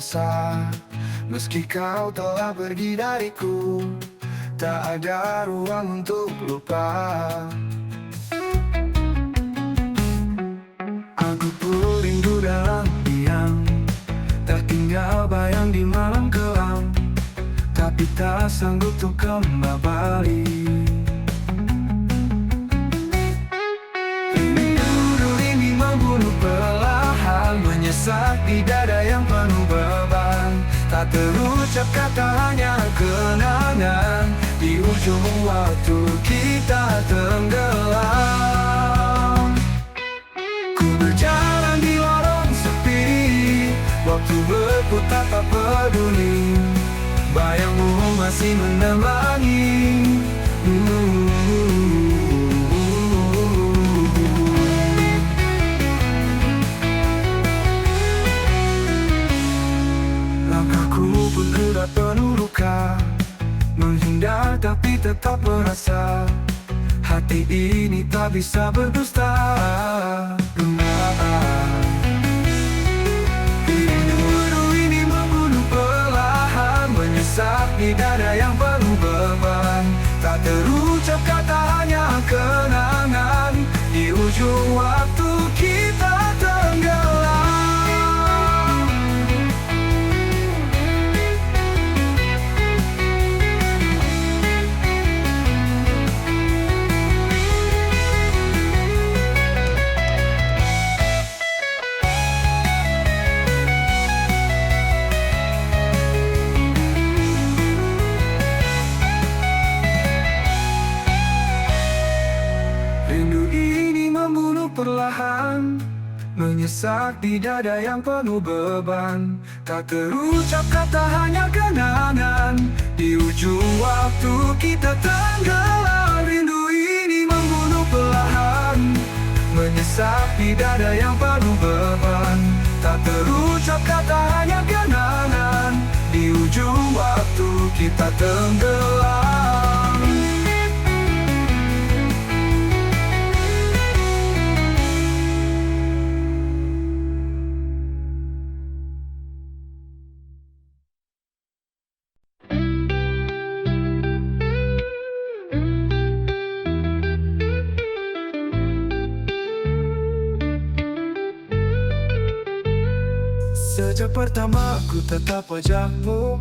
rasa. Meski kau telah pergi dariku, tak ada ruang untuk lupa. Aku pun rindu dalam diam, tak tinggal bayang di malam kelam, tapi tak sanggup untuk kembali. Rindu ini membunuh perlahan, menyesak di dada yang penuh beban. Tak terucap kata, hanya kenangan. Di ujung waktu kita tenggelam. Ku berjalan di lorong sepi, waktu berputar tak peduli, bayangmu masih menemani. Langkahku bergerak penuh luka, menghindar tapi tetap merasa. Hati ini tak bisa berdusta. Rindu ini membunuh perlahan, menyesak di dada yang penuh beban. Tak terucap kata, hanya kenangan. Di ujung waktu kita tenggelam. Rindu ini membunuh perlahan, menyesak di dada yang penuh beban. Tak terucap kata, hanya kenangan. Di ujung waktu kita tenggelam. Rindu ini membunuh perlahan, menyesak di dada yang penuh beban. Tak terucap kata, hanya kenangan. Di ujung waktu kita tenggelam. Sejak pertama ku tatap wajahmu,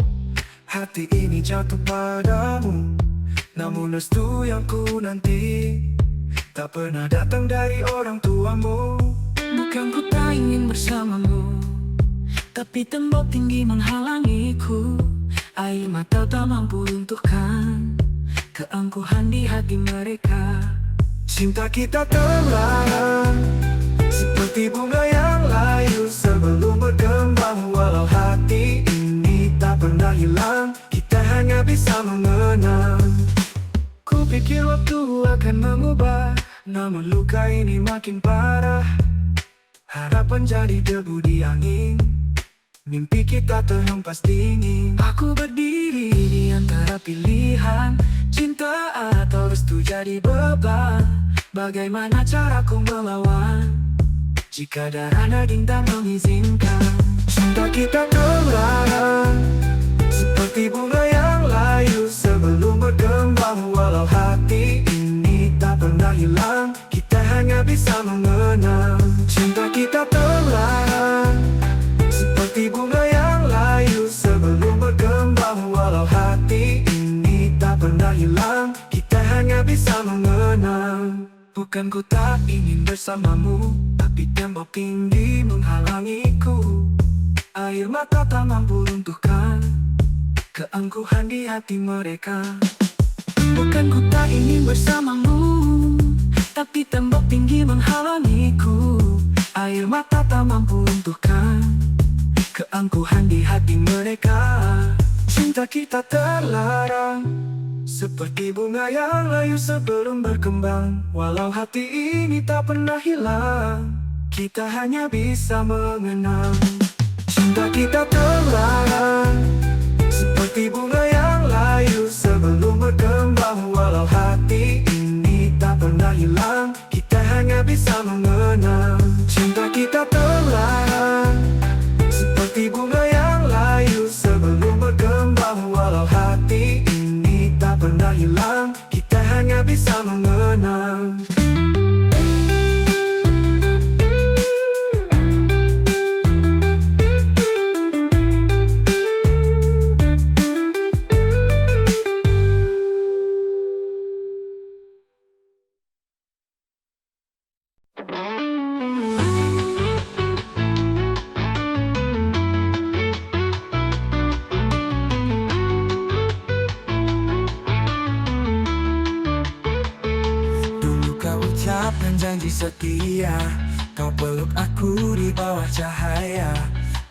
hati ini jatuh padamu. Namun restu yang ku nanti tak pernah datang dari orang tuamu. Bukan ku tak ingin bersamamu, tapi tembok tinggi menghalangiku. Air mata tak mampu runtuhkan keangkuhan di hati mereka. Cinta kita terlarang, seperti bunga yang layu sebelum berkembang. Walau hati ini tak pernah hilang, kita hanya bisa mengenang. Ku pikir waktu akan mengubah, namun luka ini makin parah. Harapan jadi debu di angin, mimpi kita terhempas dingin. Aku berdiri di antara pilihan, cinta atau restu jadi beban. Bagaimana caraku melawan jika darah daging tak mengizinkan? Cinta kita terlarang, seperti bunga yang layu sebelum berkembang. Walau hati ini tak pernah hilang, kita hanya bisa mengenang. Cinta kita terlarang, seperti bunga yang layu sebelum berkembang. Walau hati ini tak pernah hilang, kita hanya bisa mengenang. Bukan ku tak ingin bersamamu, tapi tembok tinggi menghalangiku. Air mata tak mampu runtuhkan keangkuhan di hati mereka. Bukan ku tak ingin bersamamu, tapi tembok tinggi menghalangiku. Air mata tak mampu runtuhkan keangkuhan di hati mereka. Cinta kita terlarang, seperti bunga yang layu sebelum berkembang. Walau hati ini tak pernah hilang, kita hanya bisa mengenang. Cinta kita terlarang, seperti bunga yang layu sebelum berkembang. Walau hati ini tak pernah hilang, kita hanya bisa mengenang. Cinta kita terlarang, seperti bunga yang layu bisa mengenang. Dulu kau ucapkan janji setia, kau peluk aku di bawah cahaya.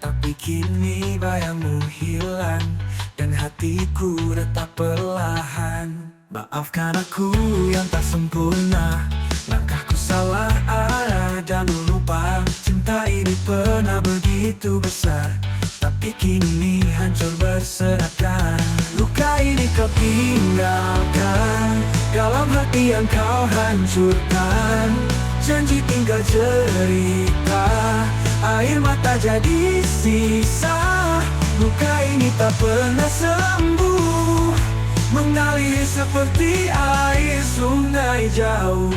Tapi kini bayangmu hilang, dan hatiku retak perlahan. Maafkan aku yang tak sempurna, langkahku salah arah dan lupa. Cinta ini pernah begitu besar, tapi kini hancur berserakan. Luka ini kau tinggalkan dalam hati yang kau hancurkan. Janji tinggal cerita, air mata jadi sisa. Luka ini tak pernah sembuh, mengalir seperti air sungai jauh.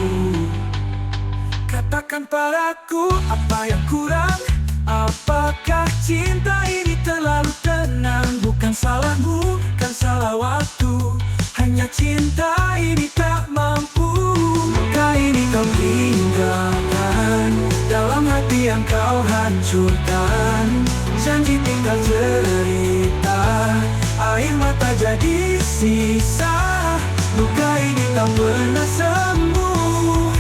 Katakan padaku apa yang kurang. Apakah cinta ini terlalu tenang? Bukan salahmu, kan salah waktu. Hanya cinta ini tak mampu. Luka ini kau tinggalkan dalam hati yang kau hancurkan. Janji tinggal cerita, air mata jadi sisa. Luka ini tak pernah sembuh,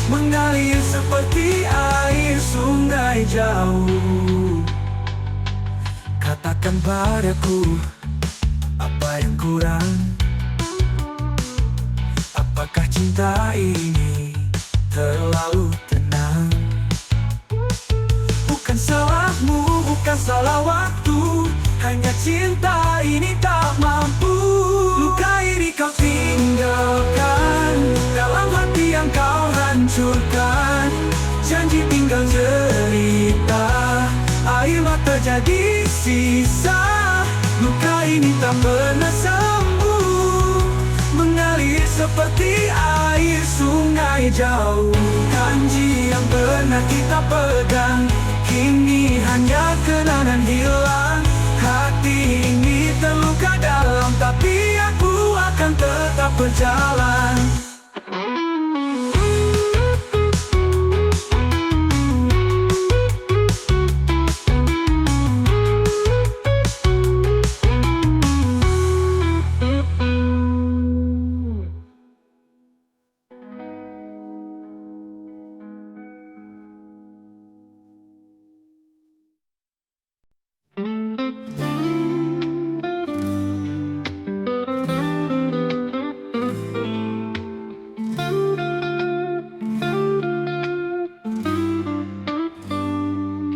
mengalir seperti air sungai jauh. Katakan padaku apa yang kurang. Apakah cinta ini terlalu tenang? Bukan salahmu, bukan salah waktu. Hanya cinta ini tak mampu. Luka ini kau tinggalkan dalam hati yang kau hancurkan. Janji tinggal cerita, air mata jadi sisa. Luka ini tak pernah sembuh, mengalir seperti air sungai jauh. Janji yang pernah kita pegang, kini hanya kenangan hilang. Hati ini terluka dalam, tapi aku akan tetap berjalan.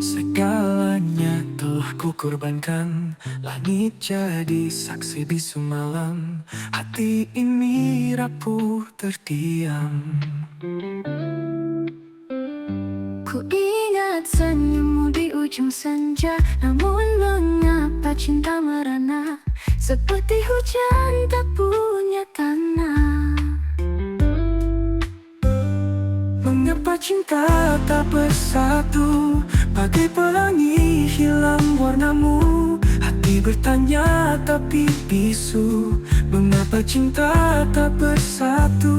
Segalanya telah kukorbankan, langit jadi saksi bisu malam. Hati ini rapuh terdiam. Ku ingat senyummu di ujung senja, namun mengapa cinta merana seperti hujan tak punya tanah. Mengapa cinta tak bersatu, bagai pelangi hilang warnamu. Hati bertanya tapi bisu, mengapa cinta tak bersatu.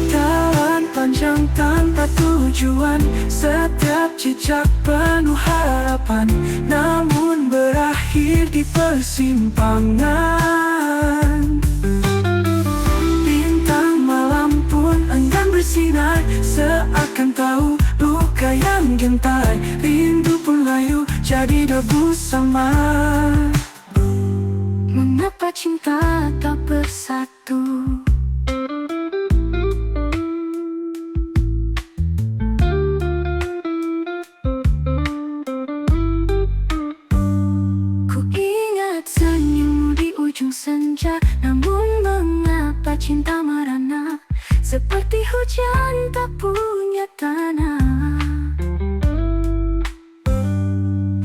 Jalan panjang tanpa tujuan, setiap jejak penuh harapan, namun berakhir di persimpangan. Bintang malam pun enggan bersinar, seakan tahu luka yang gentar. Rindu pun layu jadi debu samar. Mengapa cinta tak bersatu? Ku ingat senyummu di ujung senja, namun mengapa cinta merana seperti hujan tak punya tanah.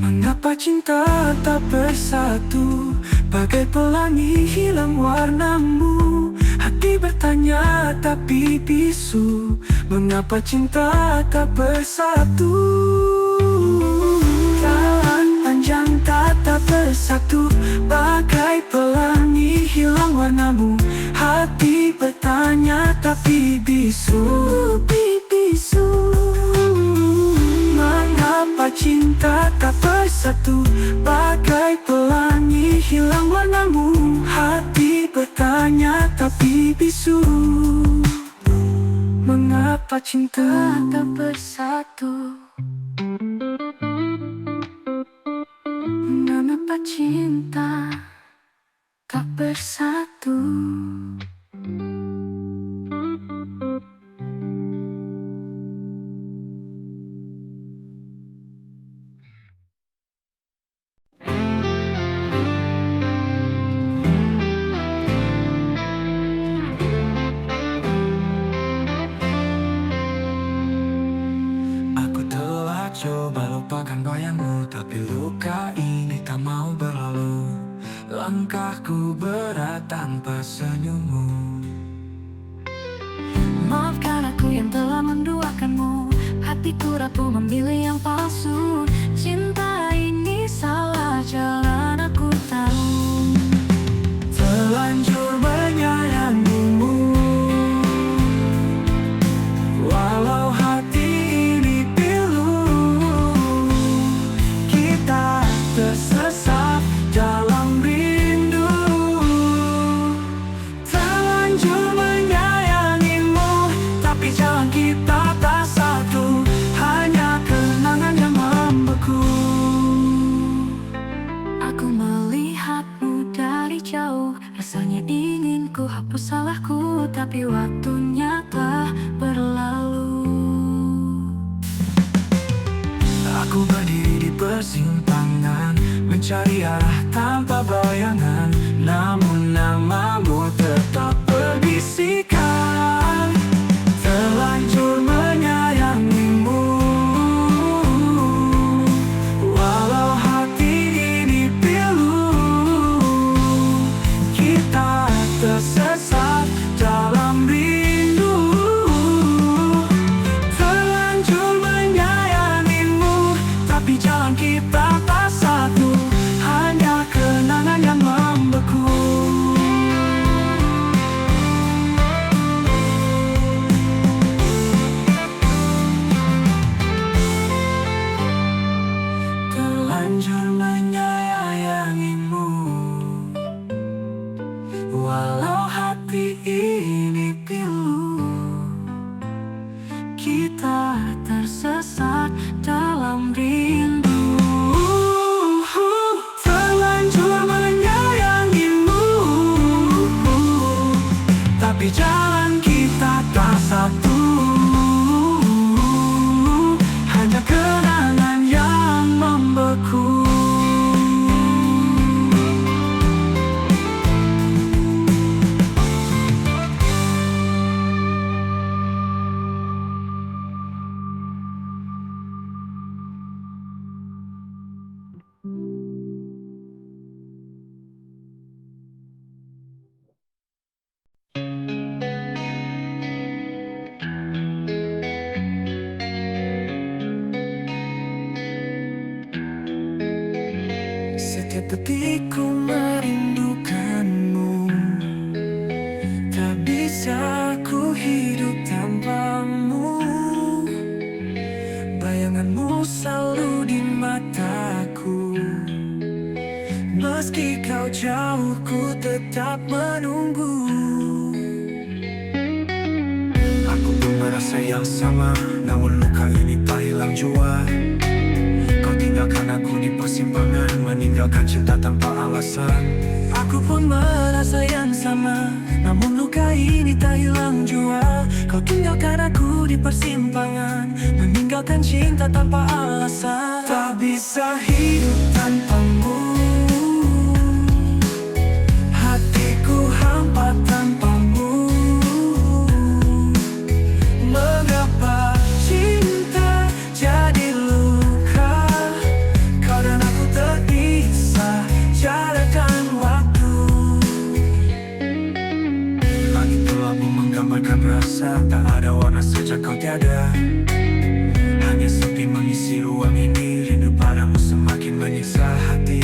Mengapa cinta tak bersatu, bagai pelangi hilang warnamu. Hati hati bertanya tapi bisu, mengapa cinta tak bersatu? Jalan panjang tak bersatu, bagai pelangi hilang warnamu. Hati bertanya tapi bisu, mengapa cinta tak bersatu? Bagai pelangi hilang warnamu. Hati bertanya tapi bisu, mengapa cinta tak bersatu? Mengapa cinta tak bersatu? Aku telah coba lupakan bayangmu, tapi luka ini tak mau berlalu. Langkahku berat tanpa senyummu. Maafkan aku yang telah menduakanmu. Hatiku rapuh memilih yang palsu. Cinta ini salah jalan, aku tahu. Terlanjur menyayangimu, walau hati ini pilu. Kita tersesat dalam rindu. Terlanjur menyayangimu, tapi jalan kita tak satu. Hanya kenangan yang membeku. Aku melihatmu dari jauh, rasanya ingin ku hapus salahku, tapi waktunya telah berlalu. Aku berdiri di persimpangan, mencari arah tanpa bayangan. Namun namamu tetap berbisikan. Terlanjur menyayangimu, walau hati ini pilu. Kita tersesat dalam rindu. Terlanjur menyayangimu, tapi jalan kita tak satu. Hanya kenangan yang membeku. Terlanjur menyayangimu, walau hati ini pilu. Kita tersesat dalam rindu. Terlanjur menyayangimu, tapi jalan kita tak satu. Hanya kenangan yang membeku. Setiap detikku merindukanmu, tak bisa ku hidup tanpamu. Bayanganmu selalu di mataku. Meski kau jauh, ku tetap menunggu. Aku pun merasa yang sama, namun luka ini tak hilang jua. Kau tinggalkan aku di persimpangan, meninggalkan cinta tanpa alasan. Aku pun merasa yang sama, namun luka ini tak hilang jua. Kau tinggalkan aku di persimpangan, meninggalkan cinta tanpa alasan. Tak bisa hidup tanpamu. Hatiku hampa tanpamu. Mengapa cinta jadi luka? Kau dan aku terpisah, jarak dan waktu. Langit telah menyilangkan rasa. Tak ada warna sejak kau tiada. Hanya sepi mengisi ruang ini. Rindu padamu semakin menyiksa hati.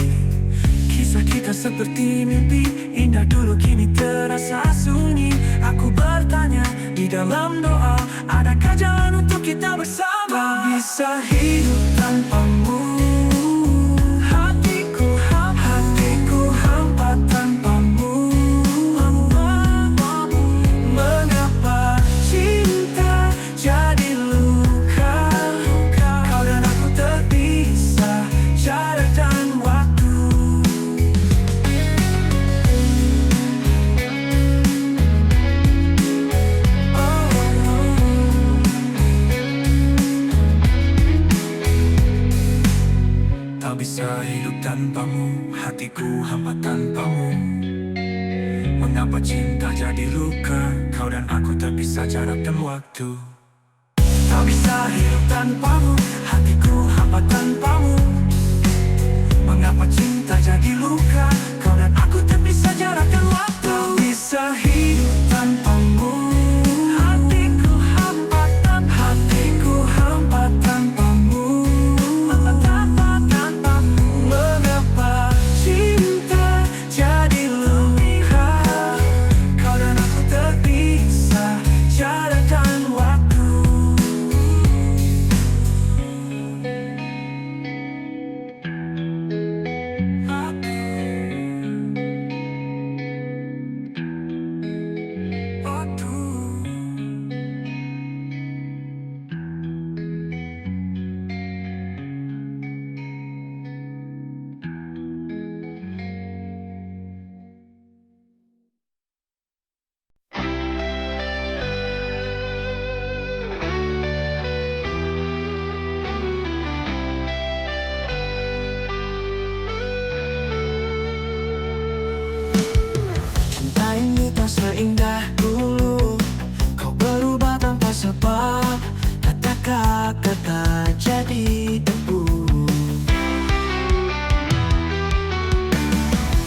Kisah kita seperti mimpi indah dulu kini terasa sunyi. Aku bertanya di dalam doa, adakah jalan untuk kita bersama? Tak bisa hidup tanpamu. Hatiku hampa tanpamu. Mengapa cinta jadi luka? Kau dan aku terpisah jarak dan waktu. Tak bisa hidup tanpamu, hatiku hampa tanpamu. Mengapa cinta jadi luka? Kau dan aku terpisah jarak dan waktu. Tak bisa hidup tanpamu, hatiku hampa tanpamu. Mengapa cinta jadi luka? Kau dan aku terpisah jarak dan waktu. Tak bisa hidup tanpamu. Hatiku hampa tanpamu. Mengapa cinta jadi luka? Kau dan aku terpisah jarak dan waktu. Cinta ini tak seindah dulu. Kau berubah tanpa sebab. Kata-kata jadi debu.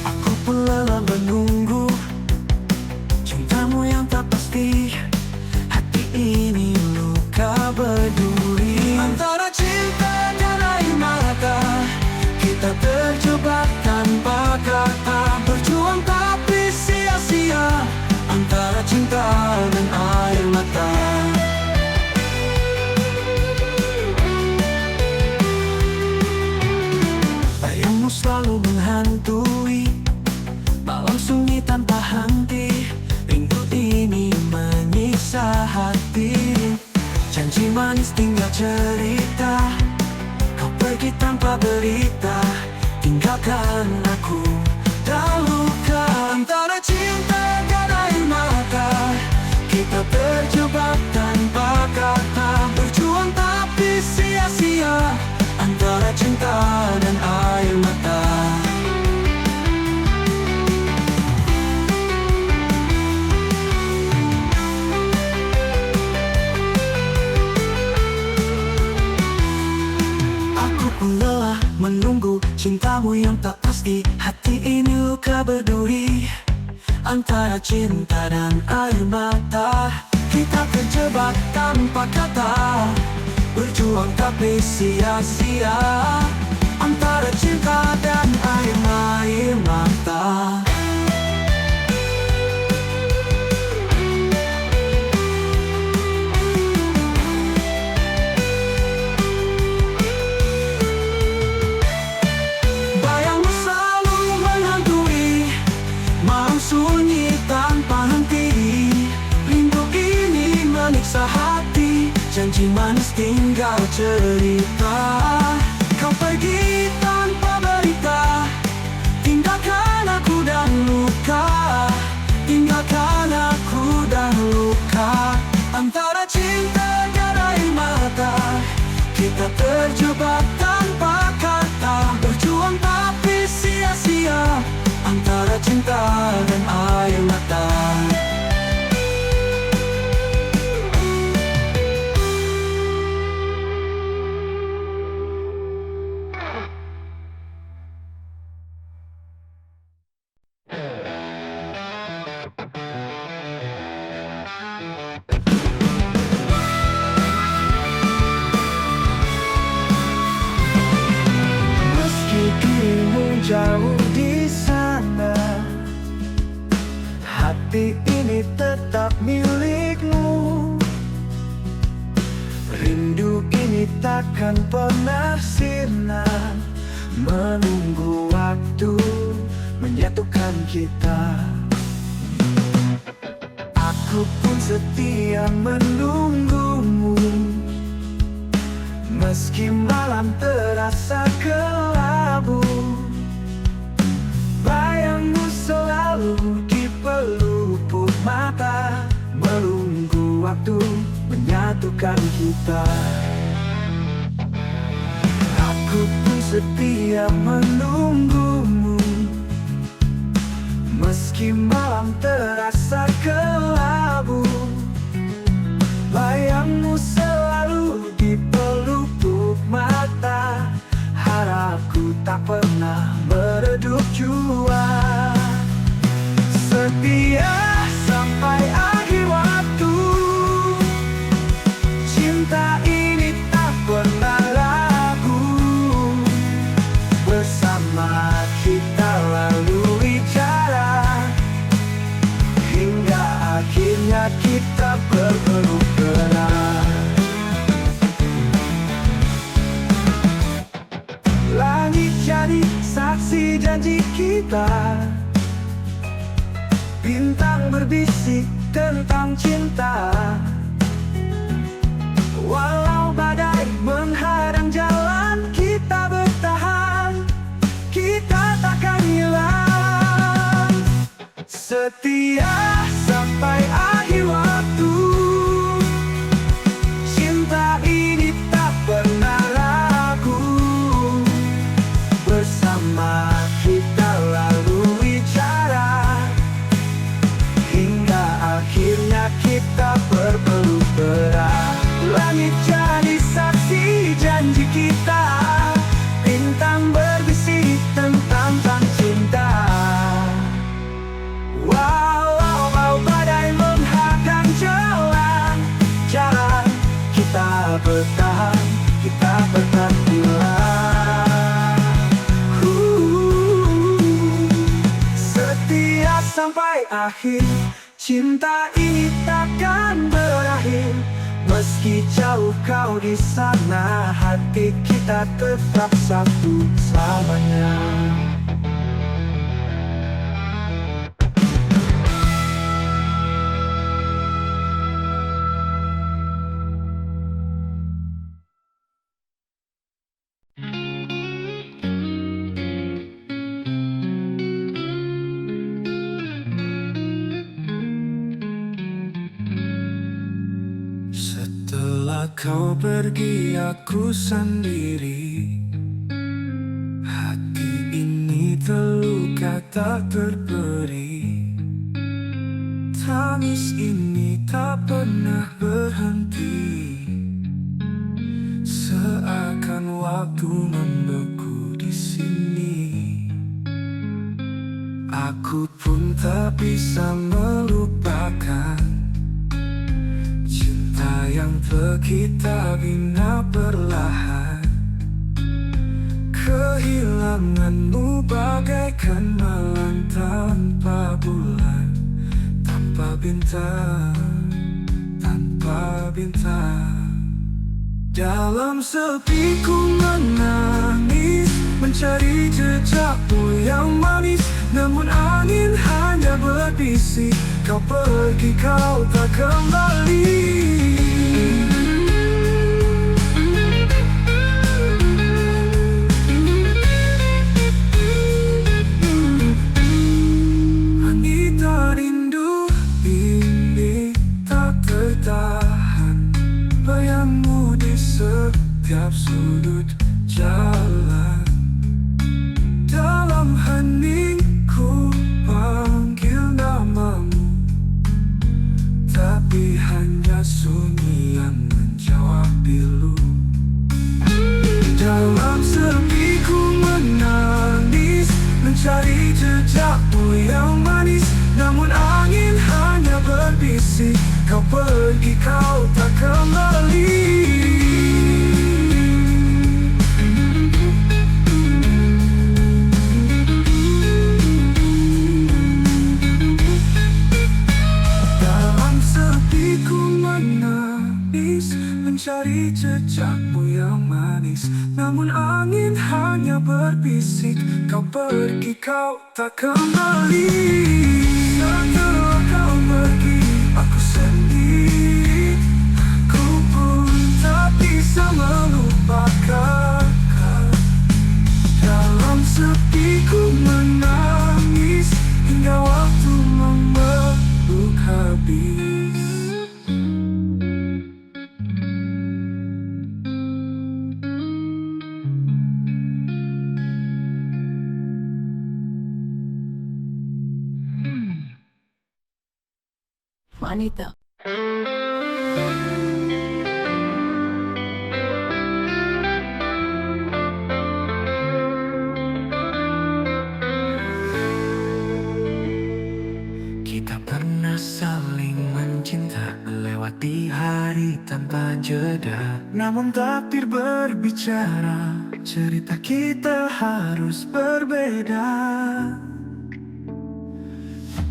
Aku pun lelah menunggu cintamu yang tak pasti. Hati ini luka berduri. Antara cinta dan air mata, kita terjebak tanpa kata. Berjuang tapi sia-sia. Antara cinta dan air mata. Bayangmu selalu menghantui malam sunyi tanpa henti. Rindu ini menyiksa hati. Janji manis tinggal cerita. Kau pergi tanpa berita, tinggalkan aku dan luka. Antara cinta dan air mata, kita terjebak tanpa kata. Berjuang tapi sia-sia. Antara cinta dan air mata. Aku pun lelah menunggu cintamu yang tak pasti. Hati ini luka berduri. Antara cinta dan air mata, kita terjebak tanpa kata. Berjuang tapi sia-sia. Antara cinta dan air mata. Bayangmu selalu menghantui malam sunyi tanpa henti. Rindu ini menyiksa hati. Janji manis tinggal cerita. Kau pergi tanpa berita, tinggalkan aku dan luka. Tinggalkan aku dan luka. Antara cinta dan air mata, kita terjebak tanpa kata. Berjuang tapi sia-sia. Antara cinta dan air mata. hati ini tetap milikmu. Rindu ini takkan pernah sirna, menunggu waktu menyatukan kita. Aku pun setia menunggumu, meski malam terasa kelabu. Bayangmu selalu di pelupuk mata, menunggu waktu menyatukan kita. Aku pun setia menunggumu, meski malam terasa kelabu. Bayangmu selalu di pelupuk mata, harapku tak pernah meredup jua. Setia sampai akhir waktu, cinta ini tak pernah ragu. Bersama kita lalui jalan, hingga akhirnya kita berpeluk erat. Langit jadi saksi janji kita, bintang berbisik tentang cinta. Walau badai menghadang jalan, kita bertahan, kita takkan hilang. Setia sampai akhir waktu, cinta ini tak pernah ragu. Bersama kita lalui jalan, hingga akhirnya kita berpeluk erat. Langit jadi saksi janji kita, bintang berbisik tentang cinta. Walau badai menghadang jalan, kita bertahan, kita bertahan setia sampai akhir, cinta ini takkan berakhir. Meski jauh kau di sana, hati kita tetap satu selamanya. Setelah kau pergi aku sendiri, hati ini terluka tak terberi. Tangis ini tak pernah berhenti, seakan waktu membeku di sini. Aku pun tak bisa melupakan cinta yang kita bina perlahan. Kehilanganmu bagaikan malam tanpa bulan, tanpa bintang, tanpa bintang. Dalam sepi ku menangis, mencari jejakmu yang manis. Namun angin hanya berbisik, kau pergi, kau tak kembali. Anita rindu ini tak tertahan, bayangmu di setiap sudut jalan. Dalam heningku panggil namamu, tapi hanya sunyi. Kau pergi, kau tak kembali. Setelah kau pergi, aku sendiri. Ku pun tak bisa melupakan kau. Dalam sepi ku menangis hingga waktu memeluk habis. Wanita. Kita pernah saling mencinta, melewati hari tanpa jeda. Namun takdir berbicara, cerita kita harus berbeda.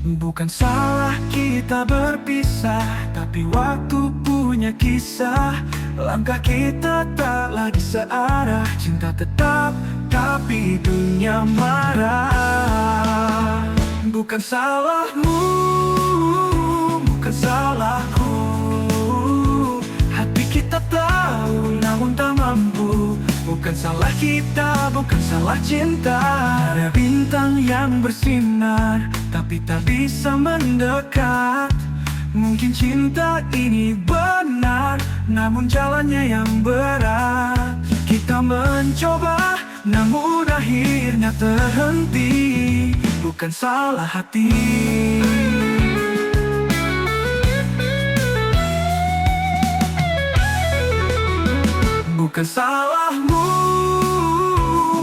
Bukan salah kita berpisah, tapi waktu punya kisah. Langkah kita tak lagi searah, cinta tetap tapi dunia marah. Bukan salahmu, bukan salahku. Hati kita tahu namun tak mampu. Bukan salah kita, bukan salah cinta. Ada bintang yang bersinar tapi tak bisa mendekat. Mungkin cinta ini benar, namun jalannya yang berat. Kita mencoba, namun akhirnya terhenti. Bukan salah hati, bukan salahmu,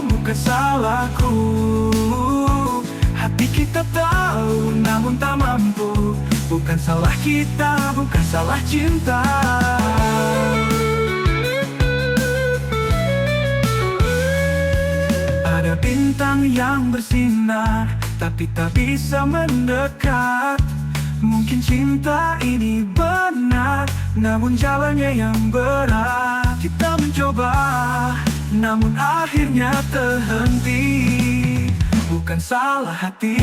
bukan salahku. Hati kita tahu namun tak mampu. Bukan salah kita, bukan salah cinta. Ada bintang yang bersinar tapi tak bisa mendekat. Mungkin cinta ini benar, namun jalannya yang berat. Kita mencoba, namun akhirnya terhenti. Bukan salah hati,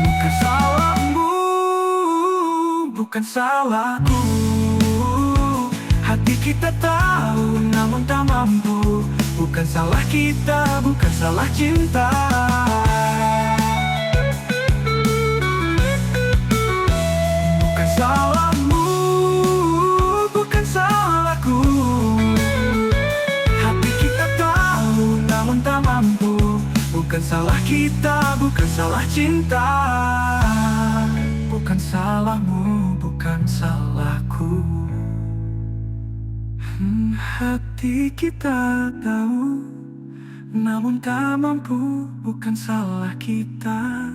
bukan salahmu, bukan salahku. Hati kita tahu namun tak mampu. Bukan salah kita, bukan salah cinta. Bukan salahmu, bukan salahku. Hati kita tahu namun tak mampu. Bukan salah kita, bukan salah cinta. Bukan salahmu, bukan salahku. Hati kita tahu namun tak mampu. Bukan salah kita,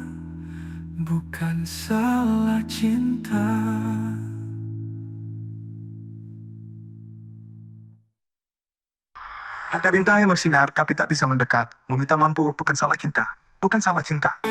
bukan salah cinta. Ada bintang yang bersinar tapi tak bisa mendekat. Meminta mampu, bukan salah kita, bukan salah cinta.